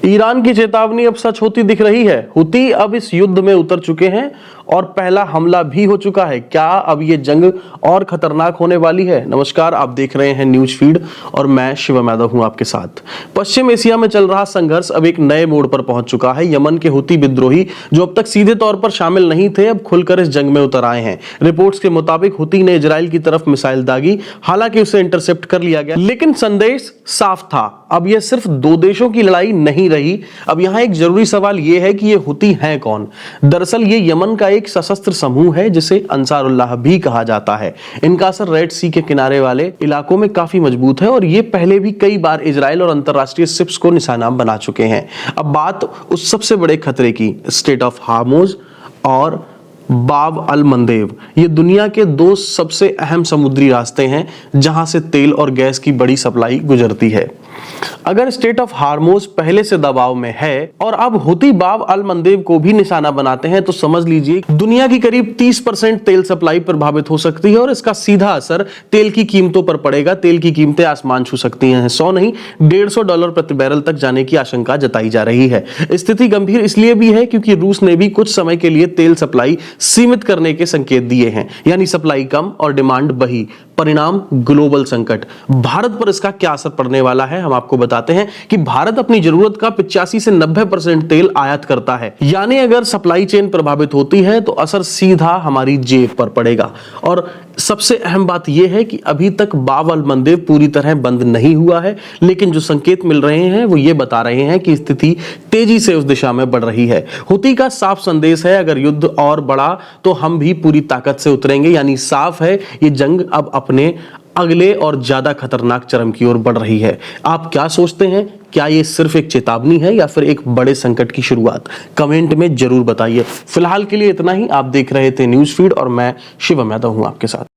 Iran की चेतावनी अब सच होती दिख रही है। हुती अब इस युद्ध में उतर चुके हैं और पहला हमला भी हो चुका है। क्या अब ये जंग और खतरनाक होने वाली है? नमस्कार, आप देख रहे हैं न्यूज फीड और मैं शिवम यादव हूं आपके साथ। पश्चिम एशिया में चल रहा संघर्ष अब एक नए मोड़ पर पहुंच चुका है। यमन के हुती विद्रोही जो अब तक सीधे तौर पर शामिल नहीं थे, अब खुलकर इस जंग में उतर आए हैं। रिपोर्ट्स के मुताबिक हुती ने इजराइल की तरफ मिसाइल दागी, हालांकि उसे इंटरसेप्ट कर लिया गया, लेकिन संदेश साफ था। अब यह सिर्फ दो देशों की लड़ाई नहीं रही। अब यहां एक जरूरी सवाल यह है कि ये हुती हैं कौन? दरअसल ये यमन का एक सशस्त्र समूह है जिसे अंसारुल्लाह भी कहा जाता है। इनका असर रेड सी के किनारे वाले इलाकों में काफी मजबूत है और ये पहले भी कई बार इजराइल और अंतरराष्ट्रीय शिप्स को निशाना बना चुके हैं। अब बात उस सबसे बड़े खतरे की, स्ट्रेट ऑफ हार्मुज और बाब अल मंदेब। ये दुनिया के दो सबसे अहम समुद्री रास्ते हैं जहां से तेल और गैस की बड़ी सप्लाई गुजरती है। अगर स्ट्रेट ऑफ हार्मुज पहले से दबाव में है और अब हुती बाब अल मंदेब को भी निशाना बनाते हैं तो समझ लीजिए दुनिया की करीब 30% तेल सप्लाई प्रभावित हो सकती है और इसका सीधा असर तेल की कीमतों पर पड़ेगा। तेल की कीमतें आसमान छू सकती हैं। 100 नहीं, $150 प्रति बैरल तक जाने की आशंका जताई जा रही है। स्थिति गंभीर इसलिए भी है क्योंकि रूस ने भी कुछ समय के लिए तेल सप्लाई सीमित करने के संकेत दिए हैं, यानी सप्लाई कम और डिमांड बढ़ी। परिणाम ग्लोबल संकट। भारत पर इसका क्या असर पड़ने वाला है, हम आपको बताते हैं कि भारत अपनी जरूरत का 85 से 90% तेल आयात करता है, यानी अगर सप्लाई चेन प्रभावित होती है तो असर सीधा हमारी जेब पर पड़ेगा। और सबसे अहम बात यह है कि अभी तक बाब अल मंदेब पूरी तरह बंद नहीं हुआ है, लेकिन जो संकेत मिल रहे हैं वो ये बता रहे हैं कि स्थिति तेजी से उस दिशा में बढ़ रही है। हुती का साफ संदेश है, अगर युद्ध और बढ़ा तो हम भी पूरी ताकत से उतरेंगे, यानी साफ है ये जंग अब अपने अगले और ज्यादा खतरनाक चरम की ओर बढ़ रही है। आप क्या सोचते हैं? क्या ये सिर्फ एक चेतावनी है या फिर एक बड़े संकट की शुरुआत? कमेंट में जरूर बताइए। फिलहाल के लिए इतना ही। आप देख रहे थे न्यूज फीड और मैं शिवम यादव हूं आपके साथ।